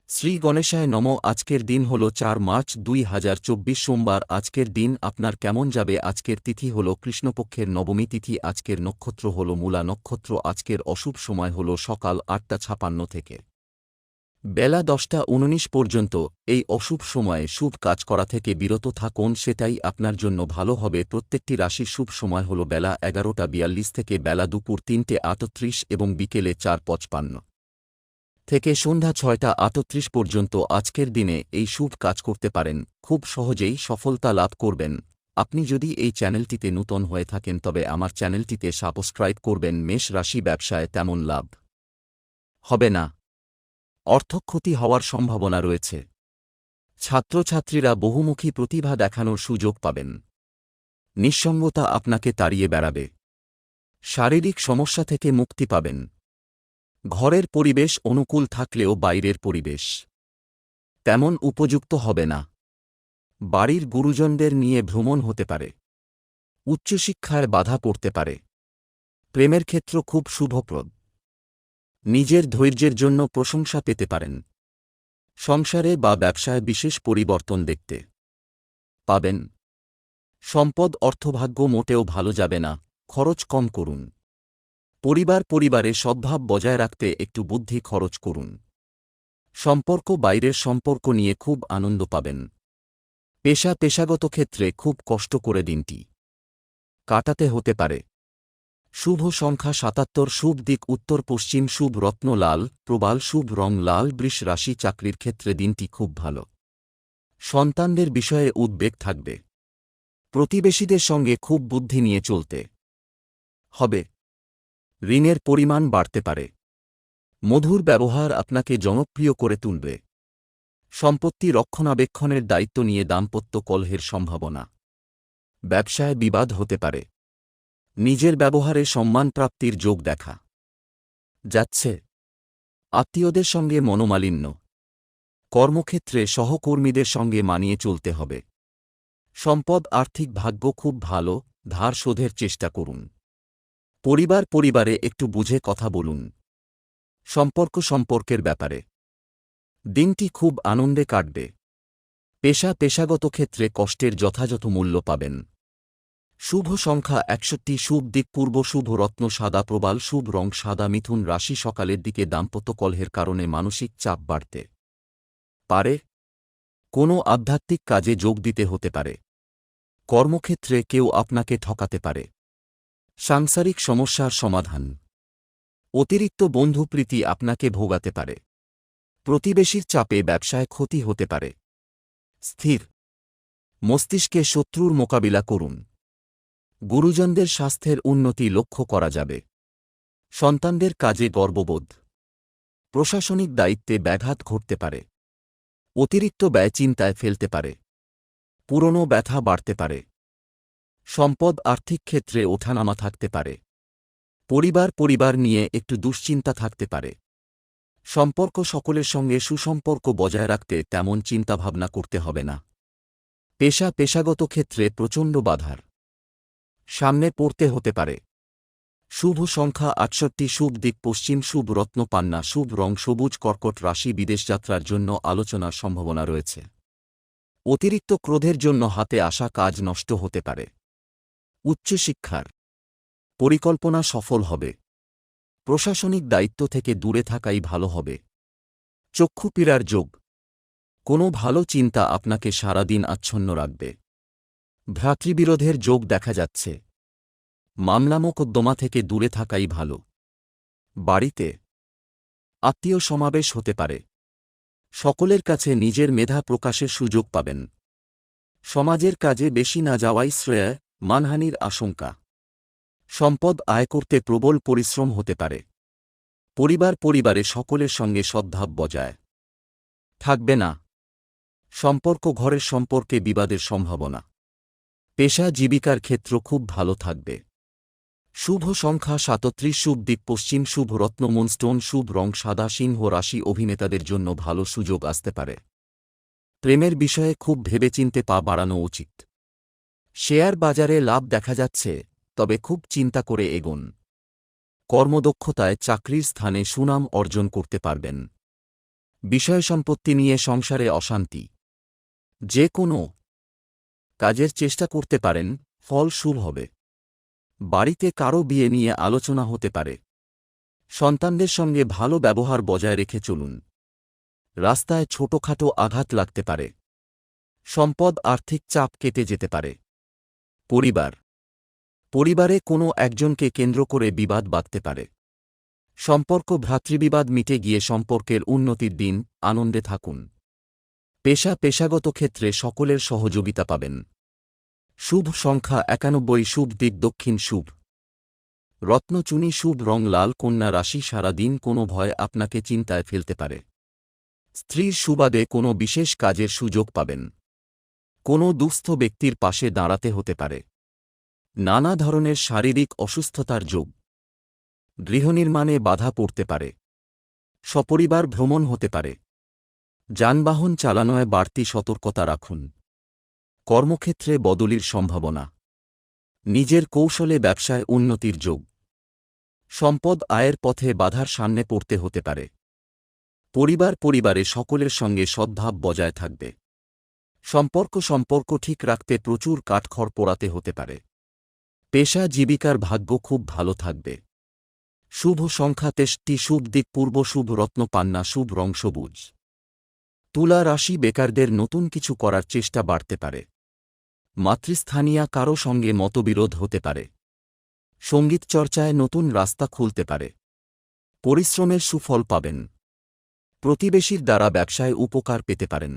শ্রী গণেশায় নম। আজকের দিন হল ৪ মার্চ ২০২৪ সোমবার। আজকের দিন আপনার কেমন যাবে? আজকের তিথি হল কৃষ্ণপক্ষের নবমী তিথি। আজকের নক্ষত্র হল মূলা নক্ষত্র। আজকের অশুভ সময় হল সকাল ৮টা ৫৬ থেকে বেলা ১০টা ১৯ পর্যন্ত। এই অশুভ সময়ে শুভ কাজ করা থেকে বিরত থাকুন, সেটাই আপনার জন্য ভালো হবে। প্রত্যেকটি রাশির শুভ সময় হল বেলা ১১টা ৪২ থেকে বেলা দুপুর ৩টে ৩৮ এবং বিকেলে ৪:৫৫ থেকে সন্ধ্যা ৬টা ৩৮ পর্যন্ত। আজকের দিনে এই শুভ কাজ করতে পারেন, খুব সহজেই সফলতা লাভ করবেন। আপনি যদি এই চ্যানেলটিতে নূতন হয়ে থাকেন তবে আমার চ্যানেলটিতে সাবস্ক্রাইব করবেন। মেষ রাশি, ব্যবসায় তেমন লাভ হবে না, অর্থক্ষতি হওয়ার সম্ভাবনা রয়েছে। ছাত্রছাত্রীরা বহুমুখী প্রতিভা দেখানোর সুযোগ পাবেন। নিঃসঙ্গতা আপনাকে তাড়িয়ে বেড়াবে। শারীরিক সমস্যা থেকে মুক্তি পাবেন। ঘরের পরিবেশ অনুকূল থাকলেও বাইরের পরিবেশ তেমন উপযুক্ত হবে না। বাড়ির গুরুজনদের নিয়ে ভ্রমণ হতে পারে। উচ্চশিক্ষায় বাধা পড়তে পারে। প্রেমের ক্ষেত্র খুব শুভপ্রদ। নিজের ধৈর্যের জন্য প্রশংসা পেতে পারেন। সংসারে বা ব্যবসায় বিশেষ পরিবর্তন দেখতে পাবেন। সম্পদ অর্থভাগ্য মোটেও ভালো যাবে না, খরচ কম করুন। পরিবারে সদ্ভাব বজায় রাখতে একটু বুদ্ধি খরচ করুন। সম্পর্ক, বাইরের সম্পর্ক নিয়ে খুব আনন্দ পাবেন। পেশাগত ক্ষেত্রে খুব কষ্ট করে দিনটি কাটাতে হতে পারে। শুভ সংখ্যা ৭৭, শুভ দিক উত্তর পশ্চিম, শুভ রত্ন লাল, প্রবাল, শুভ রং লাল। বৃষ রাশি, চাকরির ক্ষেত্রে দিনটি খুব ভালো। সন্তানদের বিষয়ে উদ্বেগ থাকবে। প্রতিবেশীদের সঙ্গে খুব বুদ্ধি নিয়ে চলতে হবে। ঋণের পরিমাণ বাড়তে পারে। মধুর ব্যবহার আপনাকে জনপ্রিয় করে তুলবে। সম্পত্তি রক্ষণাবেক্ষণের দায়িত্ব নিয়ে দাম্পত্য কলহের সম্ভাবনা। ব্যবসায় বিবাদ হতে পারে। নিজের ব্যবহারে সম্মান প্রাপ্তির যোগ দেখা যাচ্ছে। আত্মীয়দের সঙ্গে মনোমালিন্য। কর্মক্ষেত্রে সহকর্মীদের সঙ্গে মানিয়ে চলতে হবে। সম্পদ, আর্থিক ভাগ্য খুব ভালো। ধার শোধের চেষ্টা করুন। পরিবারে একটু বুঝে কথা বলুন। সম্পর্কের ব্যাপারে দিনটি খুব আনন্দে কাটবে। পেশাগত ক্ষেত্রে কষ্টের যথাযথ মূল্য পাবেন। শুভ সংখ্যা ৬১, শুভ দিক পূর্ব, শুভ রত্ন সাদা, প্রবাল, শুভ রং সাদা। মিথুন রাশি, সকালের দিকে দাম্পত্য কলহের কারণে মানসিক চাপ বাড়তে পারে। কোনো আধ্যাত্মিক কাজে যোগ দিতে হতে পারে। কর্মক্ষেত্রে কেউ আপনাকে ঠকাতে পারে। সাংসারিক সমস্যার সমাধান। অতিরিক্ত বন্ধুপ্রীতি আপনাকে ভোগাতে পারে। প্রতিবেশীর চাপে ব্যবসায় ক্ষতি হতে পারে। স্থির মস্তিষ্কে শত্রুর মোকাবিলা করুন। গুরুজনদের স্বাস্থ্যের উন্নতি লক্ষ্য করা যাবে। সন্তানদের কাজে গর্ববোধ। প্রশাসনিক দায়িত্বে ব্যাঘাত ঘটতে পারে। অতিরিক্ত ব্যয় চিন্তায় ফেলতে পারে। পুরনো ব্যথা বাড়তে পারে। সম্পদ, আর্থিক ক্ষেত্রে ওঠানামা থাকতে পারে। পরিবার নিয়ে একটু দুশ্চিন্তা থাকতে পারে। সম্পর্ক, সকলের সঙ্গে সুসম্পর্ক বজায় রাখতে তেমন চিন্তাভাবনা করতে হবে না। পেশাগত ক্ষেত্রে প্রচণ্ড বাধার সামনে পড়তে হতে পারে। শুভ সংখ্যা ৬৮, শুভ দিক পশ্চিম, শুভ রত্ন পান্না, শুভ রং সবুজ। কর্কট রাশি, বিদেশযাত্রার জন্য আলোচনার সম্ভাবনা রয়েছে। অতিরিক্ত ক্রোধের জন্য হাতে আসা কাজ নষ্ট হতে পারে। উচ্চশিক্ষার পরিকল্পনা সফল হবে। প্রশাসনিক দায়িত্ব থেকে দূরে থাকাই ভালো হবে। চক্ষু পীড়ার যোগ। কোনো ভালো চিন্তা আপনাকে সারাদিন আচ্ছন্ন রাখবে। ভ্রাতৃবিরোধের যোগ দেখা যাচ্ছে। মামলা মোকদ্দমা থেকে দূরে থাকাই ভালো। বাড়িতে আত্মীয় সমাবেশ হতে পারে। সকলের কাছে নিজের মেধা প্রকাশের সুযোগ পাবেন। সমাজের কাজে বেশি না যাওয়াই শ্রেয়। মানহানির আশঙ্কা। সম্পদ আয় করতে প্রবল পরিশ্রম হতে পারে। পরিবারে সকলের সঙ্গে সদ্ভাব বজায় থাকবে না। ঘরের সম্পর্কে বিবাদের সম্ভাবনা। জীবিকার ক্ষেত্র খুব ভালো থাকবে। শুভ সংখ্যা ৩৭, শুভ দিক পশ্চিম, শুভ রত্ন মুনস্টোন, শুভ রং সাদা। সিংহ রাশি, অভিনেতাদের জন্য ভালো সুযোগ আসতে পারে। প্রেমের বিষয়ে খুব ভেবেচিন্তে পা বাড়ানো উচিত। শেয়ার বাজারে লাভ দেখা যাচ্ছে, তবে খুব চিন্তা করে এগোন। কর্মদক্ষতায় চাকরির স্থানে সুনাম অর্জন করতে পারবেন। বিষয় সম্পত্তি নিয়ে সংসারে অশান্তি। যে কোনো কাজের চেষ্টা করতে পারেন, ফল শুভ হবে। বাড়িতে কারো বিয়ে নিয়ে আলোচনা হতে পারে। সন্তানদের সঙ্গে ভালো ব্যবহার বজায় রেখে চলুন। রাস্তায় ছোটখাটো আঘাত লাগতে পারে। সম্পদ আর্থিক চাপ কেটে যেতে পারে। পরিবারে কোনো একজনকে কেন্দ্র করে বিবাদ বাধতে পারে। সম্পর্ক ভ্রাতৃবিবাদ মিটে গিয়ে সম্পর্কের উন্নতির দিন, আনন্দে থাকুন। পেশাগত ক্ষেত্রে সকলের সহযোগিতা পাবেন। শুভ সংখ্যা 91, শুভ দিক দক্ষিণ, শুভ রত্নচুনি, শুভ রং লাল। কন্যা রাশি, সারা দিন কোনো ভয় আপনাকে চিন্তায় ফেলতে পারে। স্ত্রীর সুবাদে কোনো বিশেষ কাজের সুযোগ পাবেন। কোনো দুস্থ ব্যক্তির পাশে দাঁড়াতে হতে পারে। নানা ধরনের শারীরিক অসুস্থতার যোগ। গৃহনির্মাণে বাধা পড়তে পারে। সপরিবার ভ্রমণ হতে পারে। যানবাহন চালানোয় বাড়তি সতর্কতা রাখুন। কর্মক্ষেত্রে বদলির সম্ভাবনা। নিজের কৌশলে ব্যবসায় উন্নতির যোগ। সম্পদ আয়ের পথে বাধার সামনে পড়তে হতে পারে। পরিবারে সকলের সঙ্গে সদ্ভাব বজায় থাকবে। সম্পর্ক ঠিক রাখতে প্রচুর কাঠখড় পোড়াতে হতে পারে। পেশা জীবিকার ভাগ্য খুব ভালো থাকবে। শুভ সংখ্যা 63, শুভ দিক পূর্ব, শুভ রত্ন পান্না, শুভ রং সবুজ। তুলা রাশি, বেকারদের নতুন কিছু করার চেষ্টা বাড়তে পারে। মাতৃস্থানীয় কারো সঙ্গে মতবিরোধ হতে পারে। সঙ্গীত চর্চায় নতুন রাস্তা খুলতে পারে। পরিশ্রমের সুফল পাবেন। প্রতিবেশীর দ্বারা ব্যবসায় উপকার পেতে পারেন।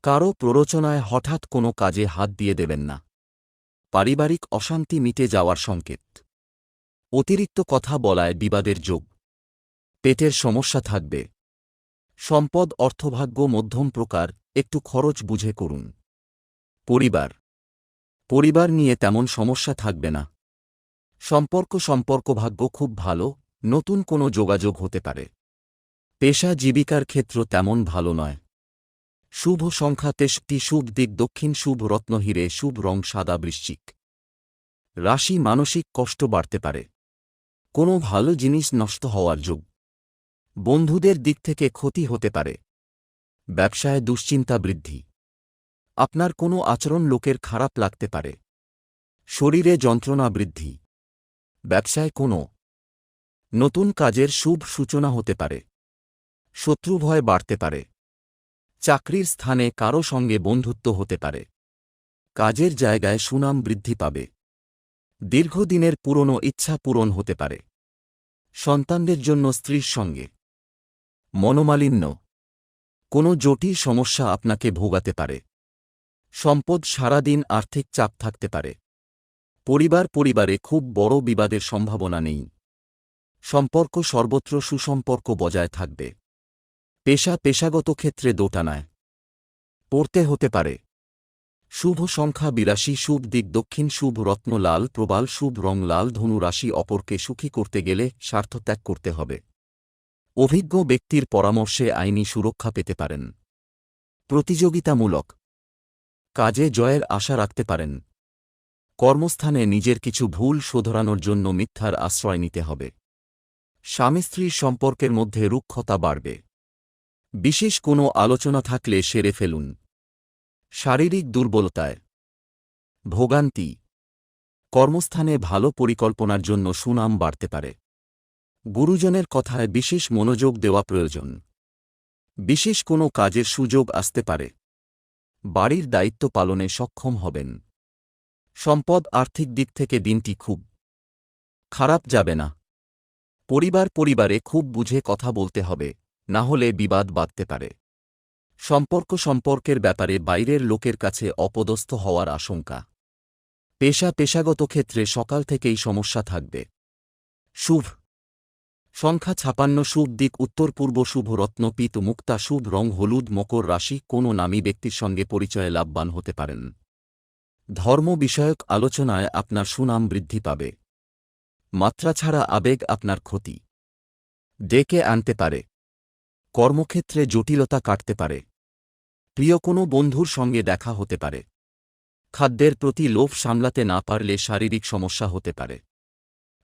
কারো প্ররোচনায় হঠাৎ কোনো কাজে হাত দিয়ে দেবেন না। পারিবারিক অশান্তি মিটে যাওয়ার সংকেত। অতিরিক্ত কথা বলায় বিবাদের যোগ। পেটের সমস্যা থাকবে। সম্পদ অর্থভাগ্য মধ্যম প্রকার, একটু খরচ বুঝে করুন। পরিবার নিয়ে তেমন সমস্যা থাকবে না। সম্পর্ক ভাগ্য খুব ভালো, নতুন কোনো যোগাযোগ হতে পারে। পেশা জীবিকার ক্ষেত্র তেমন ভালো নয়। শুভ সংখ্যা 63, শুভ দিক দক্ষিণ, শুভ রত্ন হিরে, শুভ রং সাদা। বৃশ্চিক রাশি, মানসিক কষ্ট বাড়তে পারে। কোনো ভালো জিনিস নষ্ট হওয়ার যোগ। বন্ধুদের দিক থেকে ক্ষতি হতে পারে। ব্যবসায় দুশ্চিন্তা বৃদ্ধি। আপনার কোনো আচরণ লোকের খারাপ লাগতে পারে। শরীরে যন্ত্রণা বৃদ্ধি। ব্যবসায় কোনো নতুন কাজের শুভ সূচনা হতে পারে। শত্রুভয় বাড়তে পারে। চাকরির স্থানে কারো সঙ্গে বন্ধুত্ব হতে পারে। কাজের জায়গায় সুনাম বৃদ্ধি পাবে। দীর্ঘদিনের পুরনো ইচ্ছা পূরণ হতে পারে। সন্তানদের জন্য স্ত্রীর সঙ্গে মনোমালিন্য। কোনো জটিল সমস্যা আপনাকে ভোগাতে পারে। সম্পদ সারাদিন আর্থিক চাপ থাকতে পারে। পরিবারে খুব বড় বিবাদের সম্ভাবনা নেই। সম্পর্ক সর্বত্র সুসম্পর্ক বজায় থাকবে। পেশাগত ক্ষেত্রে দোটানায় পড়তে হতে পারে। শুভ সংখ্যা 82, শুভ দিক দক্ষিণ, শুভ রত্ন লাল প্রবাল, শুভ রং লাল। ধনু রাশি, অপরকে সুখী করতে গেলে স্বার্থত্যাগ করতে হবে। অভিজ্ঞ ব্যক্তির পরামর্শে আইনি সুরক্ষা পেতে পারেন। প্রতিযোগিতামূলক কাজে জয়ের আশা রাখতে পারেন। কর্মস্থানে নিজের কিছু ভুল শোধরানোর জন্য মিথ্যার আশ্রয় নিতে হবে। স্বামী স্ত্রীর সম্পর্কের মধ্যে রুক্ষতা বাড়বে। বিশেষ কোনো আলোচনা থাকলে সেরে ফেলুন। শারীরিক দুর্বলতায় ভোগান্তি। কর্মস্থানে ভালো পরিকল্পনার জন্য সুনাম বাড়তে পারে। গুরুজনের কথায় বিশেষ মনোযোগ দেওয়া প্রয়োজন। বিশেষ কোনো কাজের সুযোগ আসতে পারে। বাড়ির দায়িত্ব পালনে সক্ষম হবেন। সম্পদ আর্থিক দিক থেকে দিনটি খুব খারাপ যাবে না। পরিবারে খুব বুঝে কথা বলতে হবে, না হলে বিবাদ বাধতে পারে। সম্পর্কের ব্যাপারে বাইরের লোকের কাছে অপদস্থ হওয়ার আশঙ্কা। পেশাগত ক্ষেত্রে সকাল থেকেই সমস্যা থাকবে। শুভ সংখ্যা 56, শুভ দিক উত্তর পূর্ব, শুভ রত্ন পিত মুক্তা, শুভ রং হলুদ। মকর রাশি, কোনো নামী ব্যক্তির সঙ্গে পরিচয়ে লাভবান হতে পারেন। ধর্ম বিষয়ক আলোচনায় আপনার সুনাম বৃদ্ধি পাবে। মাত্রা ছাড়া আবেগ আপনার ক্ষতি ডেকে আনতে পারে। কর্মক্ষেত্রে জটিলতা কাটতে পারে। প্রিয় কোনো বন্ধুর সঙ্গে দেখা হতে পারে। খাদ্যের প্রতি লোভ সামলাতে না পারলে শারীরিক সমস্যা হতে পারে।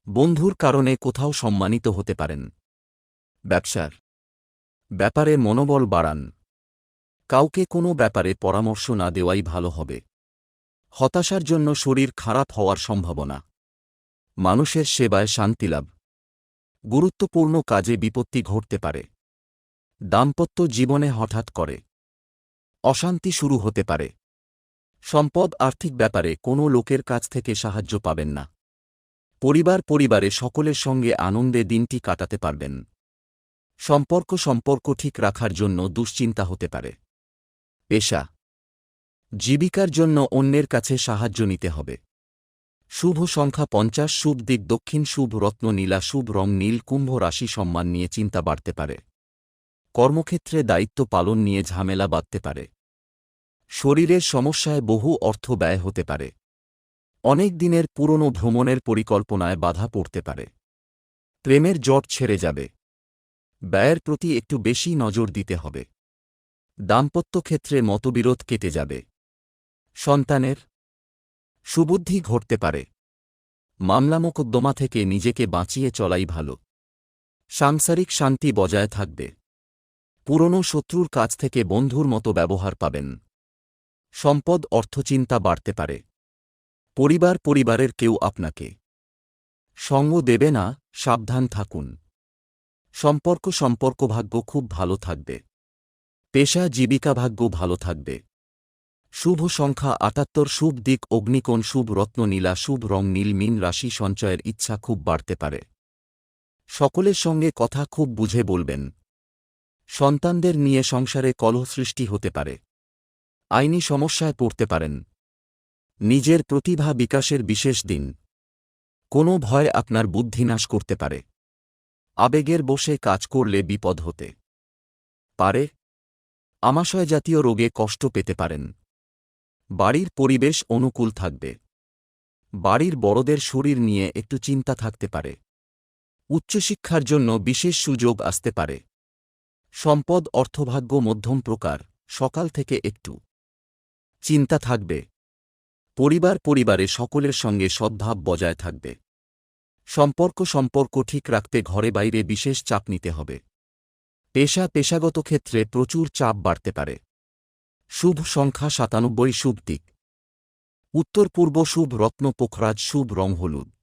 বন্ধুর কারণে কোথাও সম্মানিত হতে পারেন। ব্যবসার ব্যাপারে মনোবল বাড়ান। কাউকে কোনো ব্যাপারে পরামর্শ না দেওয়াই ভালো হবে। হতাশার জন্য শরীর খারাপ হওয়ার সম্ভাবনা। মানুষের সেবায় শান্তিলাভ। গুরুত্বপূর্ণ কাজে বিপত্তি ঘটতে পারে। দাম্পত্য জীবনে হঠাৎ করে অশান্তি শুরু হতে পারে। সম্পদ আর্থিক ব্যাপারে কোনো লোকের কাছ থেকে সাহায্য পাবেন না। পরিবারে সকলের সঙ্গে আনন্দে দিনটি কাটাতে পারবেন। সম্পর্ক ঠিক রাখার জন্য দুশ্চিন্তা হতে পারে। পেশা জীবিকার জন্য অন্যের কাছে সাহায্য নিতে হবে। শুভ সংখ্যা 50, শুভ দিক দক্ষিণ, শুভ রত্ন নীলা, শুভ রং নীল। কুম্ভ রাশি সম্মান নিয়ে চিন্তা বাড়তে পারে। কর্মক্ষেত্রে দায়িত্ব পালন নিয়ে ঝামেলা বাঁধতে পারে। শরীরের সমস্যায় বহু অর্থ ব্যয় হতে পারে। অনেক দিনের পুরনো ভ্রমণের পরিকল্পনায় বাধা পড়তে পারে। প্রেমের জট ছেড়ে যাবে। ব্যয়ের প্রতি একটু বেশি নজর দিতে হবে। দাম্পত্য ক্ষেত্রে মতবিরোধ কেটে যাবে। সন্তানের সুবুদ্ধি ঘটতে পারে। মামলা মোকদ্দমা থেকে নিজেকে বাঁচিয়ে চলাই ভালো। সাংসারিক শান্তি বজায় থাকবে। পুরনো শত্রুর কাছ থেকে বন্ধুর মতো ব্যবহার পাবেন। সম্পদ অর্থচিন্তা বাড়তে পারে। পরিবারের কেউ আপনাকে সঙ্গ দেবে না, সাবধান থাকুন। সম্পর্ক ভাগ্য খুব ভালো থাকবে। পেশা জীবিকা ভাগ্য ভালো থাকবে। শুভ সংখ্যা 78, শুভ দিক অগ্নিকোণ, শুভ রত্ন নীলা, শুভ রং নীল। মীন রাশি সঞ্চয়ের ইচ্ছা খুব বাড়তে পারে। সকলের সঙ্গে কথা খুব বুঝে বলবেন। সন্তানদের নিয়ে সংসারে কলহ সৃষ্টি হতে পারে। আইনি সমস্যায় পড়তে পারেন। নিজের প্রতিভা বিকাশের বিশেষ দিন। কোনো ভয় আপনার বুদ্ধি নাশ করতে পারে। আবেগের বশে কাজ করলে বিপদ হতে পারে। আমাশয় জাতীয় রোগে কষ্ট পেতে পারেন। বাড়ির পরিবেশ অনুকূল থাকবে। বাড়ির বড়দের শরীর নিয়ে একটু চিন্তা থাকতে পারে। উচ্চশিক্ষার জন্য বিশেষ সুযোগ আসতে পারে। সম্পদ অর্থভাগ্য মধ্যম প্রকার। সকাল থেকে একটু চিন্তা থাকবে। পরিবারে সকলের সঙ্গে সদ্ভাব বজায় থাকবে। সম্পর্ক ঠিক রাখতে ঘরে বাইরে বিশেষ চাপ নিতে হবে। পেশাগত ক্ষেত্রে প্রচুর চাপ বাড়তে পারে। শুভ সংখ্যা 97, শুভ দিক উত্তর পূর্ব, শুভ রত্ন পোখরাজ, শুভ রং হলুদ।